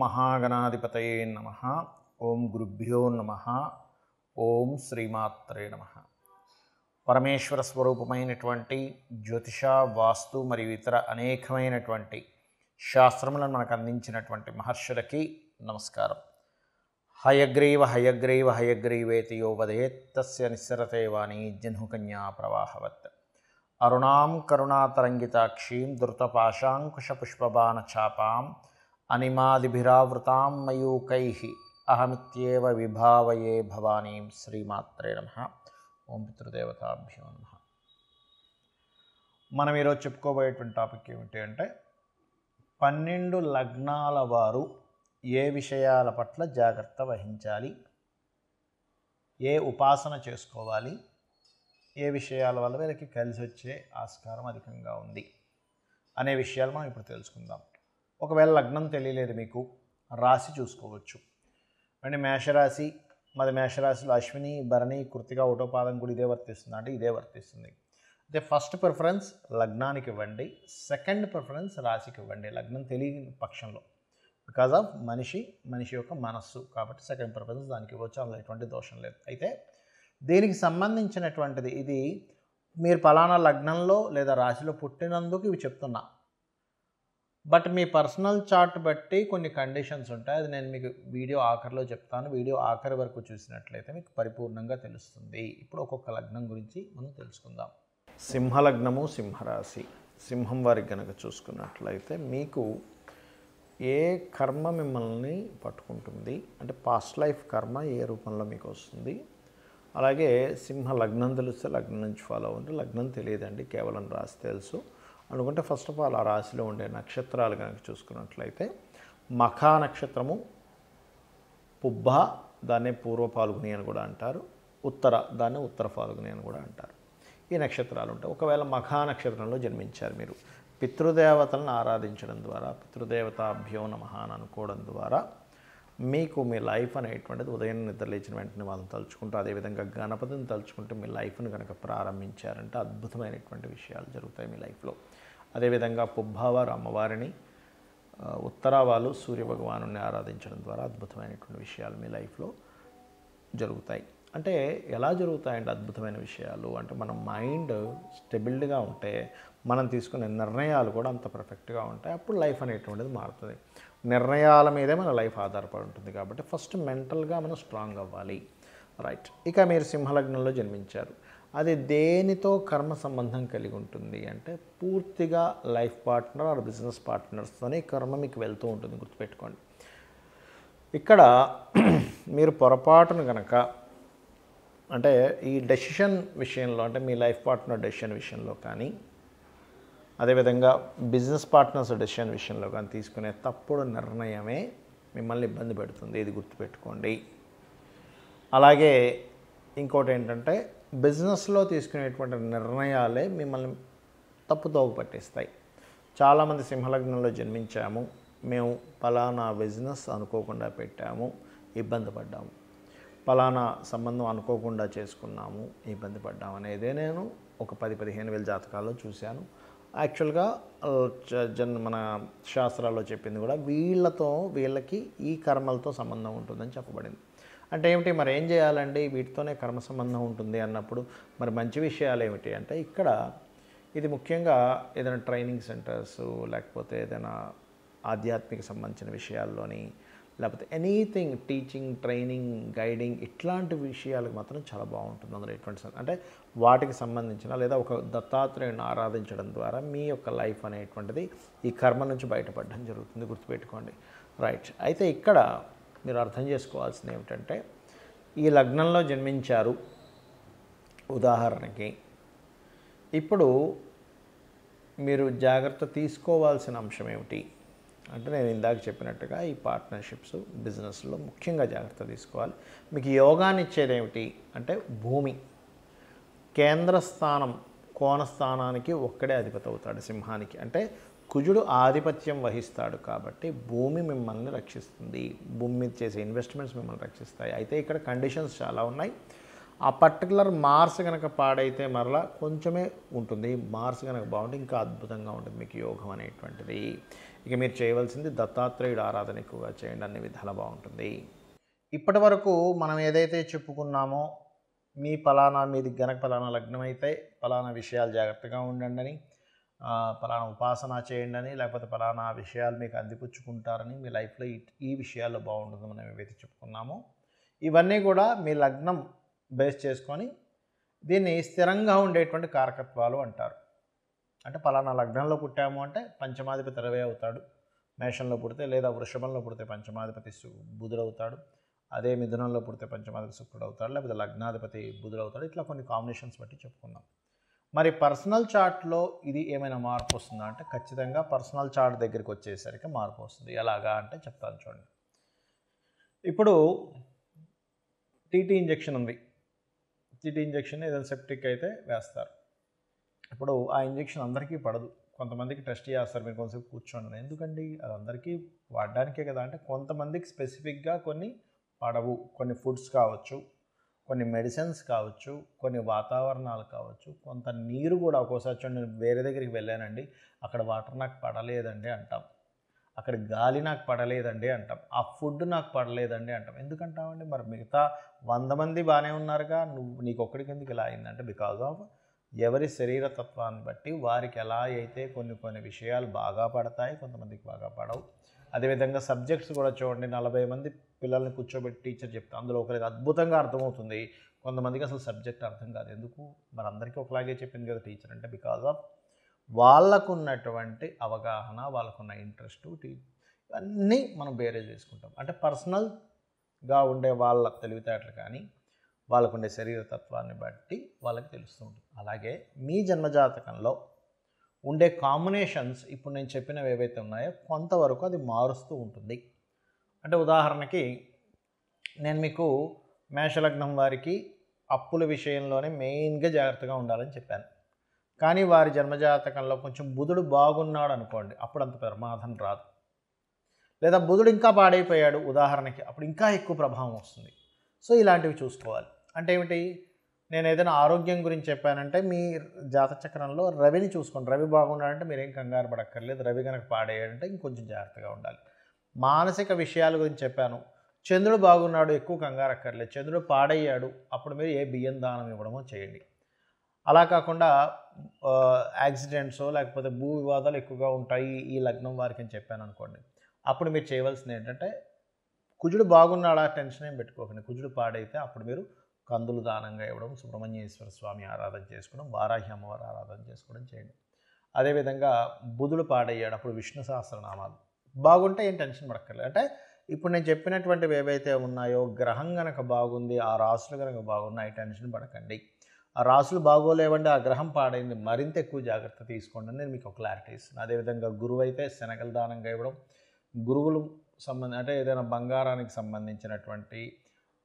మహాగణాధిపతయే నమః. ఓం గురుభ్యో నమః. ఓం శ్రీమాత్రే నమః. పరమేశ్వర స్వరూపమైనటువంటి జ్యోతిష, వాస్తు మరియు ఇతర అనేకమైనటువంటి శాస్త్రములను మనకు అందించినటువంటి మహర్షులకి నమస్కారం. హయగ్రీవ హయగ్రీవ హయగ్రీవేతి యో వదేత్ తస్య నిస్సరతే వాణి జహ్నుకన్యా ప్రవాహవత్. అరుణాం కరుణాతరంగితాక్షీం ధృతపాశాంకుశపుష్పబాణచాపాం అనిమాదిభిరావృతాం మయూకైః అహమిత్యేవ విభావయే భవానీం. శ్రీమాత్రే నమః. ఓం పితృదేవతాభ్యో నమః. మనం ఈరోజు చెప్పుకోబోయేటువంటి టాపిక్ ఏమిటి అంటే 12 లగ్నాల వారు ఏ విషయాల పట్ల జాగ్రత్త వహించాలి, ఏ ఉపాసన చేసుకోవాలి, ఏ విషయాల వల్ల వీళ్ళకి కలిసి వచ్చే ఆస్కారం అధికంగా ఉంది అనే విషయాలు మనం ఇప్పుడు తెలుసుకుందాం. ఒకవేళ లగ్నం తెలియలేదు మీకు, రాశి చూసుకోవచ్చు. అంటే మేషరాశి, మాది మేషరాశిలో అశ్విని, భరణి, కృత్తిక, ఒకటో పాదం కూడా ఇదే వర్తిస్తుంది అంటే ఇదే వర్తిస్తుంది. అయితే ఫస్ట్ ప్రిఫరెన్స్ లగ్నానికి ఇవ్వండి, సెకండ్ ప్రిఫరెన్స్ రాశికి ఇవ్వండి లగ్నం తెలియని పక్షంలో. బికాజ్ ఆఫ్ మనిషి యొక్క మనస్సు కాబట్టి సెకండ్ ప్రిఫరెన్స్ దానికి ఇవ్వచ్చు, అందులో ఎటువంటి దోషం లేదు. అయితే దీనికి సంబంధించినటువంటిది ఇది మీరు పలానా లగ్నంలో లేదా రాశిలో పుట్టినందుకు ఇవి చెప్తున్నా, బట్ మీ పర్సనల్ చార్ట్ బట్టి కొన్ని కండిషన్స్ ఉంటాయి. అది నేను మీకు వీడియో ఆఖరిలో చెప్తాను. వీడియో ఆఖరి వరకు చూసినట్లయితే మీకు పరిపూర్ణంగా తెలుస్తుంది. ఇప్పుడు ఒక్కొక్క లగ్నం గురించి మనం తెలుసుకుందాం. సింహలగ్నము, సింహరాశి. సింహం వారికి కనుక చూసుకున్నట్లయితే మీకు ఏ కర్మ మిమ్మల్ని పట్టుకుంటుంది అంటే పాస్ట్ లైఫ్ కర్మ ఏ రూపంలో మీకు వస్తుంది. అలాగే సింహ లగ్నం తెలిస్తే లగ్నం నుంచి ఫాలో అవ్వండి. లగ్నం తెలియదండి, కేవలం రాశి తెలుసు అనుకుంటే ఫస్ట్ ఆఫ్ ఆల్ ఆ రాశిలో ఉండే నక్షత్రాలు కనుక చూసుకున్నట్లయితే మఖా నక్షత్రము, పుబ్బ దాన్నే పూర్వ పాల్గుని అని కూడా అంటారు, ఉత్తర దాన్ని ఉత్తర పాల్గుని అని కూడా అంటారు. ఈ నక్షత్రాలు ఉంటాయి. ఒకవేళ మఖా నక్షత్రంలో జన్మించారు మీరు, పితృదేవతలను ఆరాధించడం ద్వారా, పితృదేవతాభ్యో నమః అని అనుకోవడం ద్వారా మీకు మీ లైఫ్ అనేటువంటిది ఉదయం నిద్రలేచిన వెంటనే వాళ్ళని తలుచుకుంటూ, అదేవిధంగా గణపతిని తలుచుకుంటూ మీ లైఫ్ని కనుక ప్రారంభించారంటే అద్భుతమైనటువంటి విషయాలు జరుగుతాయి మీ లైఫ్లో. అదేవిధంగా పుబ్బవారు అమ్మవారిని, ఉత్తర వాళ్ళు సూర్య భగవాను ఆరాధించడం ద్వారా అద్భుతమైనటువంటి విషయాలు మీ లైఫ్లో జరుగుతాయి. అంటే ఎలా జరుగుతాయంటే అద్భుతమైన విషయాలు అంటే మన మైండ్ స్టెబిల్డ్గా ఉంటే మనం తీసుకునే నిర్ణయాలు కూడా అంత పర్ఫెక్ట్గా ఉంటాయి. అప్పుడు లైఫ్ అనేటువంటిది మారుతుంది. నిర్ణయాల మీదే మన లైఫ్ ఆధారపడి ఉంటుంది కాబట్టి ఫస్ట్ మెంటల్గా మనం స్ట్రాంగ్ అవ్వాలి. రైట్. ఇక మీరు సింహలగ్నంలో జన్మించారు, అది దేనితో కర్మ సంబంధం కలిగి ఉంటుంది అంటే పూర్తిగా లైఫ్ పార్ట్నర్ ఆర్ బిజినెస్ పార్ట్నర్స్తోనే కర్మ మీకు వెళ్తూ ఉంటుంది, గుర్తుపెట్టుకోండి. ఇక్కడ మీరు పొరపాటును కనుక అంటే ఈ డెసిషన్ విషయంలో అంటే మీ లైఫ్ పార్ట్నర్ డెసిషన్ విషయంలో కానీ, అదేవిధంగా బిజినెస్ పార్ట్నర్స్ డెసిషన్ విషయంలో కానీ తీసుకునే తప్పుడు నిర్ణయమే మిమ్మల్ని ఇబ్బంది పెడుతుంది, ఇది గుర్తుపెట్టుకోండి. అలాగే ఇంకోటి ఏంటంటే బిజినెస్లో తీసుకునేటువంటి నిర్ణయాలే మిమ్మల్ని తప్పుదోవ పట్టిస్తాయి. చాలామంది సింహలగ్నంలో జన్మించాము, మేము పలానా బిజినెస్ అనుకోకుండా పెట్టాము, ఇబ్బంది పడ్డాము, పలానా సంబంధం అనుకోకుండా చేసుకున్నాము, ఇబ్బంది పడ్డాము అనేదే నేను ఒక 10-15 వేల జాతకాల్లో చూశాను. యాక్చువల్గా మన శాస్త్రాల్లో చెప్పింది కూడా వీళ్ళకి ఈ కర్మలతో సంబంధం ఉంటుందని చెప్పబడింది. అంటే ఏమిటి, మరి ఏం చేయాలండి, వీటితోనే కర్మ సంబంధం ఉంటుంది అన్నప్పుడు మరి మంచి విషయాలు ఏమిటి అంటే ఇక్కడ ఇది ముఖ్యంగా ఏదైనా ట్రైనింగ్ సెంటర్స్ లేకపోతే ఏదైనా ఆధ్యాత్మిక సంబంధించిన విషయాల్లోని లేకపోతే ఎనీథింగ్ టీచింగ్, ట్రైనింగ్, గైడింగ్ ఇట్లాంటి విషయాలకు మాత్రం చాలా బాగుంటుంది. అందులో ఎటువంటి అంటే వాటికి సంబంధించిన లేదా ఒక దత్తాత్రేయుని ఆరాధించడం ద్వారా మీ యొక్క లైఫ్ అనేటువంటిది ఈ కర్మ నుంచి బయటపడడం జరుగుతుంది, గుర్తుపెట్టుకోండి. రైట్. అయితే ఇక్కడ మీరు అర్థం చేసుకోవాల్సింది ఏమిటంటే ఈ లగ్నంలో జన్మించారు ఉదాహరణకి, ఇప్పుడు మీరు జాగ్రత్త తీసుకోవాల్సిన అంశం ఏమిటి అంటే నేను ఇందాక చెప్పినట్టుగా ఈ పార్ట్నర్షిప్స్ బిజినెస్లో ముఖ్యంగా జాగ్రత్త తీసుకోవాలి. మీకు యోగాన్ని ఇచ్చేది ఏమిటి అంటే భూమి కేంద్ర స్థానం, కోణస్థానానికి ఒక్కడే అధిపతి అవుతాడు సింహానికి. అంటే కుజుడు ఆధిపత్యం వహిస్తాడు కాబట్టి భూమి మిమ్మల్ని రక్షిస్తుంది, భూమి మీద చేసే ఇన్వెస్ట్మెంట్స్ మిమ్మల్ని రక్షిస్తాయి. అయితే ఇక్కడ కండిషన్స్ చాలా ఉన్నాయి. ఆ పర్టికులర్ మార్స్ కనుక పాడైతే మరలా కొంచెమే ఉంటుంది, మార్స్ కనుక బాగుంటే ఇంకా అద్భుతంగా ఉంటుంది మీకు యోగం అనేటువంటిది. ఇక మీరు చేయవలసింది దత్తాత్రేయుడు ఆరాధన ఎక్కువగా చేయండి, అన్ని విధాలా బాగుంటుంది. ఇప్పటి వరకు మనం ఏదైతే చెప్పుకున్నామో మీది గనక పలానా లగ్నం అయితే పలానా విషయాలు జాగ్రత్తగా ఉండండి అని, పలానా ఉపాసన చేయండి అని, లేకపోతే పలానా విషయాలు మీకు అందిపుచ్చుకుంటారని, మీ లైఫ్లో ఈ విషయాల్లో బాగుంటుంది మనం ఏవైతే చెప్పుకున్నామో ఇవన్నీ కూడా మీ లగ్నం బేస్ చేసుకొని దీన్ని స్థిరంగా ఉండేటువంటి కారకత్వాలు అంటారు. అంటే పలానా లగ్నంలో పుట్టాము అంటే పంచమాధిపతి రవి అవుతాడు మేషంలో పుడితే, లేదా వృషభంలో పుడితే పంచమాధిపతి బుధుడు అవుతాడు, అదే మిథునంలో పుడితే పంచమాధిపతి శుక్రుడు అవుతాడు, లేకపోతే లగ్నాధిపతి బుధుడు అవుతాడు. ఇట్లా కొన్ని కాంబినేషన్స్ బట్టి చెప్పుకుందాం. మరి పర్సనల్ చార్ట్లో ఇది ఏమైనా మార్పు వస్తుందా అంటే ఖచ్చితంగా పర్సనల్ చార్ట్ దగ్గరికి వచ్చేసరికి మార్పు వస్తుంది. ఎలాగా అంటే చెప్తాను చూడండి. ఇప్పుడు టీటీ ఇంజెక్షన్ ఉంది. టీటీ ఇంజెక్షన్ ఏదైనా సెప్టిక్ అయితే వేస్తారు. ఇప్పుడు ఆ ఇంజెక్షన్ అందరికీ పడదు, కొంతమందికి టెస్ట్ చేస్తారు, మీరు కొంచెంసేపు కూర్చోండి. ఎందుకండి, అది అందరికీ వాడడానికే కదా అంటే కొంతమందికి స్పెసిఫిక్గా కొన్ని పడవు. కొన్ని ఫుడ్స్ కావచ్చు, కొన్ని మెడిసిన్స్ కావచ్చు, కొన్ని వాతావరణాలు కావచ్చు, కొంత నీరు కూడా. ఒక్కోసారి చూడండి, నేను వేరే దగ్గరికి వెళ్ళానండి, అక్కడ వాటర్ నాకు పడలేదండి అంటాం, అక్కడ గాలి నాకు పడలేదండి అంటాం, ఆ ఫుడ్ నాకు పడలేదండి అంటాం. ఎందుకంటామండి? మరి మిగతా 100 మంది బాగానే ఉన్నారుగా, నీకు ఒక్కడికి ఎందుకు ఇలా అయిందంటే బికాజ్ ఆఫ్ ఎవరి శరీర తత్వాన్ని బట్టి వారికి ఎలా అయితే కొన్ని విషయాలు బాగా పడతాయి, కొంతమందికి బాగా పడవు. అదేవిధంగా సబ్జెక్ట్స్ కూడా చూడండి, 40 మంది పిల్లల్ని కూర్చోబెట్టి టీచర్ చెప్తే అందులో ఒకరికి అద్భుతంగా అర్థమవుతుంది, కొంతమందికి అసలు సబ్జెక్ట్ అర్థం కాదు. ఎందుకు? మరి అందరికీ ఒకలాగే చెప్పింది కదా టీచర్ అంటే బికాజ్ ఆఫ్ వాళ్ళకున్నటువంటి అవగాహన, వాళ్ళకున్న ఇంట్రెస్టు, ఇవన్నీ మనం బేరే చేసుకుంటాం. అంటే పర్సనల్గా ఉండే వాళ్ళ తెలివితేటలు కానీ వాళ్ళకుండే శరీరతత్వాన్ని బట్టి వాళ్ళకి తెలుస్తూ ఉంటుంది. అలాగే మీ జన్మజాతకంలో ఉండే కాంబినేషన్స్ ఇప్పుడు నేను చెప్పినవి ఏవైతే ఉన్నాయో కొంతవరకు అది మారుస్తూ ఉంటుంది. అంటే ఉదాహరణకి నేను మీకు మేషలగ్నం వారికి అప్పుల విషయంలోనే మెయిన్గా జాగ్రత్తగా ఉండాలని చెప్పాను. కానీ వారి జన్మజాతకంలో కొంచెం బుధుడు బాగున్నాడు అనుకోండి, అప్పుడు అంత ప్రమాదం రాదు. లేదా బుధుడు ఇంకా పాడైపోయాడు ఉదాహరణకి, అప్పుడు ఇంకా ఎక్కువ ప్రభావం వస్తుంది. సో ఇలాంటివి చూసుకోవాలి. అంటే ఏమిటి, నేను ఏదైనా ఆరోగ్యం గురించి చెప్పానంటే మీ జాతచక్రంలో రవిని చూసుకోండి. రవి బాగున్నాడంటే మీరేం కంగారు పడక్కర్లేదు. రవి కనుక పాడేయాడంటే ఇంకొంచెం జాగ్రత్తగా ఉండాలి. మానసిక విషయాల గురించి చెప్పాను, చంద్రుడు బాగున్నాడు, ఎక్కువ కంగారు అక్కర్లేదు. చంద్రుడు పాడయ్యాడు, అప్పుడు మీరు ఏ బియ్యం దానం ఇవ్వడమో చేయండి. అలా కాకుండా యాక్సిడెంట్స్ లేకపోతే భూ వివాదాలు ఎక్కువగా ఉంటాయి ఈ లగ్నం వారికి అని చెప్పాను అనుకోండి, అప్పుడు మీరు చేయవలసింది ఏంటంటే కుజుడు బాగున్నాడా టెన్షన్ ఏం పెట్టుకోకండి. కుజుడు పాడైతే అప్పుడు మీరు కందులు దానంగా ఇవ్వడం, సుబ్రహ్మణ్యేశ్వర స్వామి ఆరాధన చేసుకోవడం, వారాహి అమ్మవారి ఆరాధన చేసుకోవడం చేయండి. అదేవిధంగా బుధుడు పాడయ్యాడు, అప్పుడు విష్ణు సహస్రనామాలు బాగుంటే ఏం టెన్షన్ పడక్కర్లేదు. అంటే ఇప్పుడు నేను చెప్పినటువంటివి ఏవైతే ఉన్నాయో గ్రహం కనుక బాగుంది, ఆ రాసులు కనుక బాగున్నాయి, టెన్షన్ పడకండి. ఆ రాసులు బాగోలేవండి, ఆ గ్రహం పాడైంది, మరింత ఎక్కువ జాగ్రత్త తీసుకోండి అని నేను మీకు ఒక క్లారిటీ ఇస్తున్నాను. అదేవిధంగా గురువు అయితే శనగల దానంగా ఇవ్వడం, గురువులు అంటే ఏదైనా బంగారానికి సంబంధించినటువంటి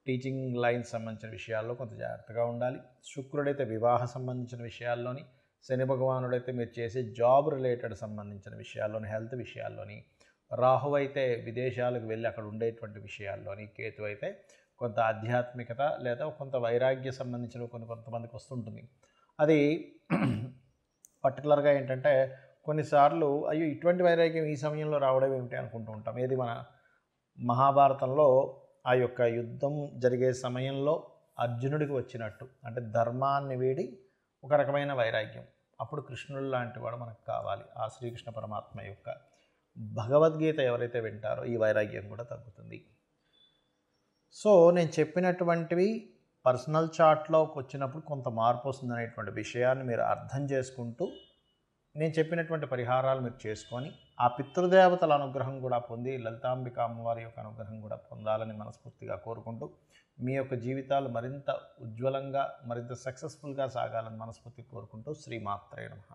టీచింగ్ లైన్స్ సంబంధించిన విషయాల్లో కొంత జాగ్రత్తగా ఉండాలి. శుక్రుడైతే వివాహ సంబంధించిన విషయాల్లోని, శని భగవానుడైతే మీరు చేసే జాబ్ రిలేటెడ్ సంబంధించిన విషయాల్లోని, హెల్త్ విషయాల్లోని, రాహు అయితే విదేశాలకు వెళ్ళి అక్కడ ఉండేటువంటి విషయాల్లోని, కేతు అయితే కొంత ఆధ్యాత్మికత లేదా కొంత వైరాగ్య సంబంధించిన కొంతమందికి వస్తుంటుంది. అది పర్టికులర్గా ఏంటంటే కొన్నిసార్లు అయ్యో ఇటువంటి వైరాగ్యం ఈ సమయంలో రావడం ఏమిటి అనుకుంటూ ఉంటాం. ఏది మన మహాభారతంలో ఆ యొక్క యుద్ధం జరిగే సమయంలో అర్జునుడికి వచ్చినట్టు, అంటే ధర్మాన్ని వీడి ఒక రకమైన వైరాగ్యం. అప్పుడు కృష్ణుడు లాంటి వాడు మనకు కావాలి. ఆ శ్రీకృష్ణ పరమాత్మ యొక్క భగవద్గీత ఎవరైతే వింటారో ఈ వైరాగ్యం కూడా తగ్గుతుంది. సో నేను చెప్పినటువంటివి పర్సనల్ చార్ట్లోకి వచ్చినప్పుడు కొంత మార్పు వస్తుంది అనేటువంటి విషయాన్ని మీరు అర్థం చేసుకుంటూ నేను చెప్పినటువంటి పరిహారాలు మీరు చేసుకొని ఆ పితృదేవతల అనుగ్రహం కూడా పొంది లలితాంబిక అమ్మవారి యొక్క అనుగ్రహం కూడా పొందాలని మనస్ఫూర్తిగా కోరుకుంటూ మీ యొక్క జీవితాలు మరింత ఉజ్వలంగా మరింత సక్సెస్ఫుల్గా సాగాలని మనస్ఫూర్తిగా కోరుకుంటూ శ్రీమాత్రే నమః.